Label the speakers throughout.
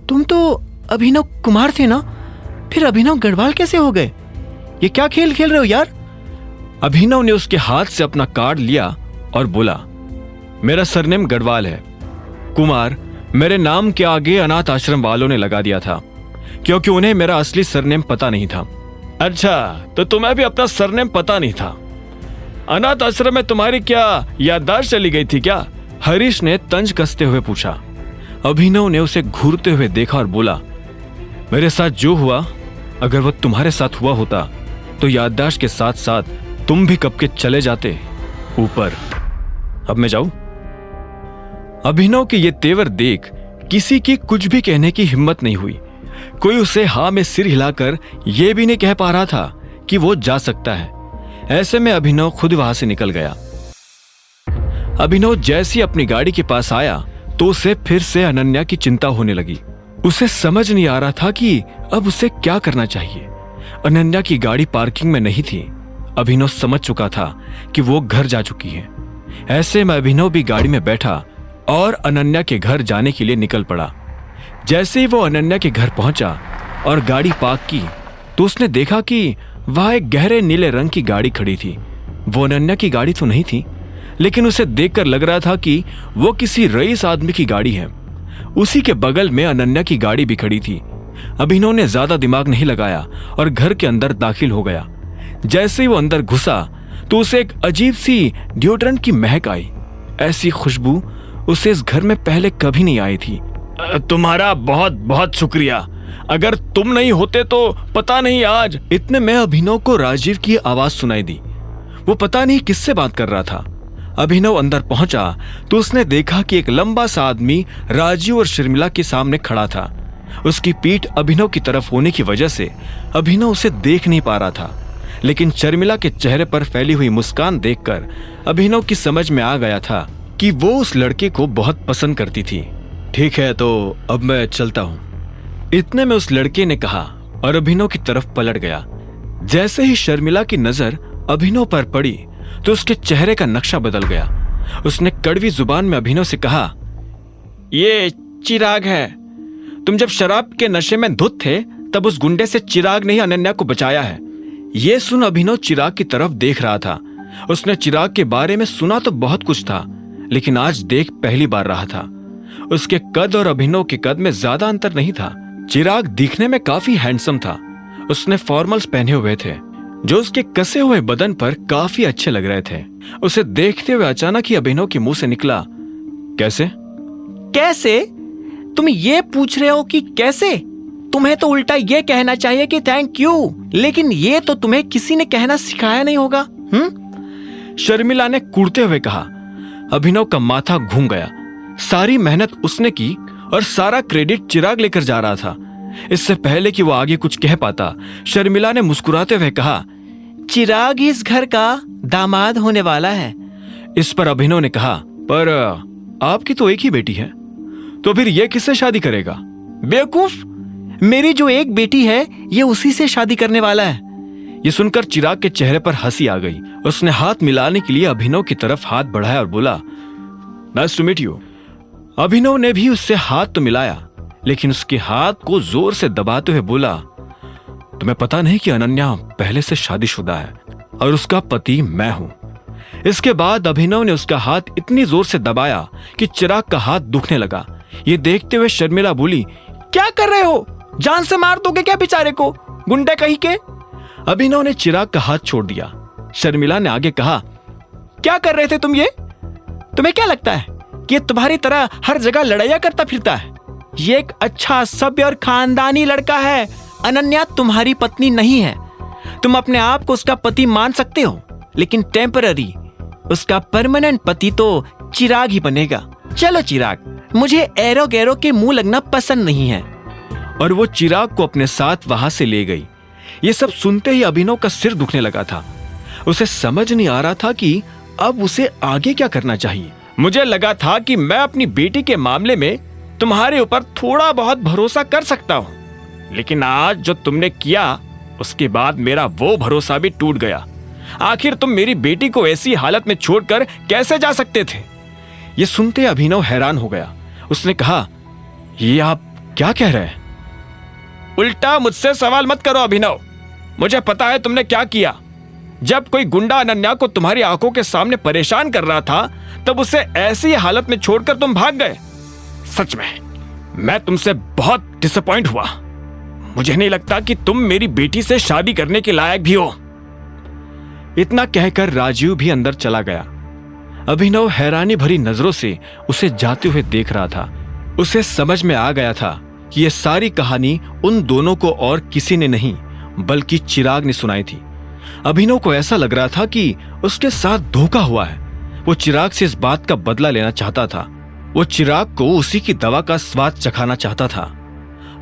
Speaker 1: तुम तो अभिनव कुमार थे ना, फिर अभिनव गढ़वाल कैसे हो गए? ये क्या खेल खेल रहे हो यार?
Speaker 2: अभिनव ने उसके हाथ से अपना कार्ड लिया और बोला, मेरा सरनेम गढ़वाल है। कुमार मेरे नाम के आगे अनाथ आश्रम वालों ने लगा दिया था, क्योंकि उन्हें मेरा असली सरनेम पता नहीं था। अच्छा, तो तुम्हें भी अपना सरनेम पता नहीं था? अनाथ आश्रम में तुम्हारी क्या याददाश्त चली गई थी क्या? हरीश ने तंज कसते हुए पूछा। अभिनव ने उसे घूरते हुए देखा और बोला, मेरे साथ जो हुआ, अगर वो तुम्हारे साथ हुआ होता तो याददाश्त के साथ साथ तुम भी कब के चले जाते ऊपर। अब मैं जाऊं? अभिनव के ये तेवर देख किसी की कुछ भी कहने की हिम्मत नहीं हुई। कोई उसे हाँ में सिर हिलाकर यह भी नहीं कह पा रहा था कि वो जा सकता है। ऐसे में अभिनव खुद वहां से निकल गया। अभिनव जैसे ही अपनी गाड़ी के पास आया तो उसे फिर से अनन्या की चिंता होने लगी। उसे समझ नहीं आ रहा था कि अब उसे क्या करना चाहिए। अनन्या की गाड़ी पार्किंग में नहीं थी। अभिनव समझ चुका था कि वो घर जा चुकी है। ऐसे में अभिनव भी गाड़ी में बैठा और अनन्या के घर जाने के लिए निकल पड़ा। जैसे ही वो अनन्या के घर पहुंचा और गाड़ी पार्क की तो उसने देखा कि वहां एक गहरे नीले रंग की गाड़ी खड़ी थी। वो अनन्या की गाड़ी तो नहीं थी, लेकिन उसे देखकर लग रहा था कि वो किसी रईस आदमी की गाड़ी है। उसी के बगल में अनन्या की गाड़ी भी खड़ी थी। अभिनव ने ज्यादा दिमाग नहीं लगाया और घर के अंदर दाखिल हो गया। जैसे ही वो अंदर घुसा तो उसे एक अजीब सी डिओड्रेंट की महक आई। ऐसी खुशबू उसे इस घर में पहले कभी नहीं आई थी। तुम्हारा बहुत बहुत शुक्रिया, अगर तुम नहीं होते तो पता नहीं आज। इतने में अभिनव को राजीव की आवाज सुनाई दी। वो पता नहीं किससे बात कर रहा था। अभिनव अंदर पहुंचा तो उसने देखा कि एक लंबा सा आदमी राजीव और शर्मिला के सामने खड़ा था। उसकी पीठ अभिनव की तरफ होने की वजह से अभिनव उसे देख नहीं पा रहा था, लेकिन शर्मिला के चेहरे पर फैली हुई मुस्कान देखकर अभिनव की समझ में आ गया था कि वो उस लड़के को बहुत पसंद करती थी। ठीक है, तो अब मैं चलता हूं, इतने में उस लड़के ने कहा और अभिनव की तरफ पलट गया। जैसे ही शर्मिला की नजर अभिनव पर पड़ी तो उसके चेहरे का नक्शा बदल गया। उसने कड़वी जुबान में अभिनव से कहा, ये चिराग है। तुम जब शराब के नशे में धुत थे तब उस गुंडे से चिराग ने ही अनन्या को बचाया है। ये सुन अभिनव चिराग की तरफ देख रहा था। उसने चिराग के बारे में सुना तो बहुत कुछ था, लेकिन आज देख पहली बार रहा था। उसके कद और अभिनव के कद में ज्यादा अंतर नहीं था। चिराग दिखने में काफी हैंडसम था। उसने फॉर्मल्स पहने हुए थे जो उसके कसे हुए बदन पर काफी अच्छे लग रहे थे। उसे देखते हुए अचानक ही अभिनव के मुंह से निकला, कैसे?
Speaker 1: कैसे? तुम ये पूछ रहे हो कि कैसे? तुम्हें तो उल्टा ये कहना चाहिए कि थैंक यू, लेकिन ये तो तुम्हें किसी ने कहना सिखाया नहीं होगा।
Speaker 2: शर्मिला ने कुड़ते हुए कहा। अभिनव का माथा घूम गया। सारी मेहनत उसने की और सारा क्रेडिट चिराग लेकर जा रहा था। इससे पहले कि वो आगे कुछ कह पाता, शर्मिला ने मुस्कुराते हुए कहा, चिराग इस घर का दामाद होने वाला है। इस पर अभिनव ने कहा, पर आपकी तो एक ही बेटी है, तो फिर ये किससे शादी करेगा?
Speaker 1: बेवकूफ, मेरी जो एक बेटी है ये उसी से शादी करने वाला है।
Speaker 2: ये सुनकर चिराग के चेहरे पर हंसी आ गई। उसने हाथ मिलाने के लिए अभिनव की तरफ हाथ बढ़ाया और बोला, नाइस टू मीट यू। अभिनव ने भी उससे हाथ तो मिलाया, लेकिन उसके हाथ को जोर से दबाते हुए बोला, तुम्हें पता नहीं कि अनन्या पहले से शादीशुदा है और उसका पति मैं हूं। इसके बाद अभिनव ने उसका हाथ इतनी जोर से दबाया कि चिराग का हाथ दुखने लगा। ये देखते हुए शर्मिला बोली,
Speaker 1: क्या कर रहे हो? जान से मार दोगे क्या बेचारे को, गुंडे कहीं के?
Speaker 2: अभिनव ने चिराग का हाथ छोड़ दिया। शर्मिला ने आगे कहा,
Speaker 1: क्या कर रहे थे तुम ये? तुम्हें क्या लगता है कि ये तुम्हारी तरह हर जगह लड़ाइयां करता फिरता है? ये एक अच्छा सभ्य और खानदानी लड़का है। अनन्या तुम्हारी पत्नी नहीं है। तुम अपने आप को उसका पति मान सकते हो, लेकिन टेम्पररी उसका परमानेंट पति तो चिराग ही बनेगा। चलो चिराग, मुझे एरो गैरो के मुंह लगना पसंद नहीं है।
Speaker 2: और वो चिराग को अपने साथ वहां से ले गई। ये सब सुनते ही अभिनव का सिर दुखने लगा था। उसे समझ नहीं आ रहा था कि अब उसे आगे क्या करना चाहिए। मुझे लगा था कि मैं अपनी बेटी के मामले में तुम्हारे ऊपर थोड़ा बहुत भरोसा कर सकता हूं, लेकिन आज जो तुमने किया उसके बाद मेरा वो भरोसा भी टूट गया। आखिर तुम मेरी बेटी को ऐसी हालत में छोड़कर कैसे जा सकते थे? ये सुनते अभिनव हैरान हो गया। उसने कहा, ये आप क्या कह रहे हैं?
Speaker 1: उल्टा मुझसे सवाल मत करो अभिनव। मुझे पता है तुमने क्या किया। जब कोई गुंडा अनन्या को तुम्हारी आंखों के सामने परेशान कर रहा था, तब उसे ऐसी हालत में छोड़कर तुम भाग गए। सच में मैं तुमसे बहुत डिसअपॉइंट हुआ। मुझे नहीं लगता कि तुम मेरी बेटी से शादी करने के लायक भी हो।
Speaker 2: इतना कहकर राजीव भी अंदर चला गया। अभिनव हैरानी भरी नजरों से उसे जाते हुए देख रहा था। उसे समझ में आ गया था कि यह सारी कहानी उन दोनों को और किसी ने नहीं बल्कि चिराग ने सुनाई थी। अभिनव को ऐसा लग रहा था कि उसके साथ धोखा हुआ है। वो चिराग से इस बात का बदला लेना चाहता था। वो चिराग को उसी की दवा का स्वाद चखाना चाहता था।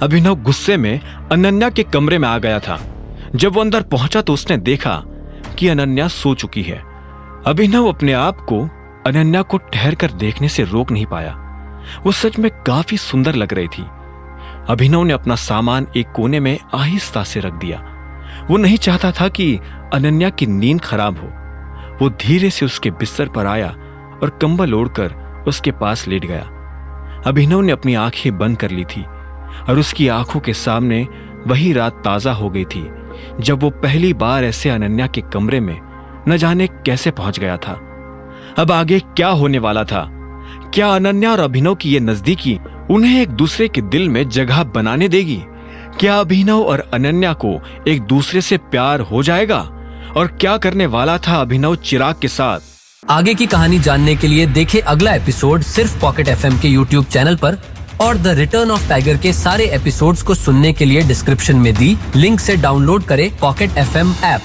Speaker 2: अभिनव गुस्से में अनन्या के कमरे में आ गया था। जब वो अंदर पहुंचा तो उसने देखा कि अनन्या सो चुकी है। अभिनव अपने आप को अनन्या को ठहर कर देखने से रोक नहीं पाया। वो सच में काफी सुंदर लग रही थी। अभिनव ने अपना सामान एक कोने में आहिस्ता से रख दिया। वो नहीं चाहता था कि अनन्या की नींद खराब हो। वो धीरे से उसके बिस्तर पर आया और कंबल ओढ़कर उसके पास लेट गया। अभिनव ने अपनी आंखें बंद कर ली थी और उसकी आंखों के सामने वही रात ताजा हो गई थी जब वो पहली बार ऐसे अनन्या के कमरे में न जाने कैसे पहुंच गया था। अब आगे क्या होने वाला था? क्या अनन्या और अभिनव की ये नजदीकी उन्हें एक दूसरे के दिल में जगह बनाने देगी? क्या अभिनव और अनन्या को एक दूसरे से प्यार हो जाएगा? और क्या करने वाला था अभिनव चिराग के साथ?
Speaker 3: आगे की कहानी जानने के लिए देखें अगला एपिसोड सिर्फ पॉकेट एफएम के यूट्यूब चैनल पर, और द रिटर्न ऑफ टाइगर के सारे एपिसोड्स को सुनने के लिए डिस्क्रिप्शन में दी लिंक से डाउनलोड करें पॉकेट एफएम ऐप।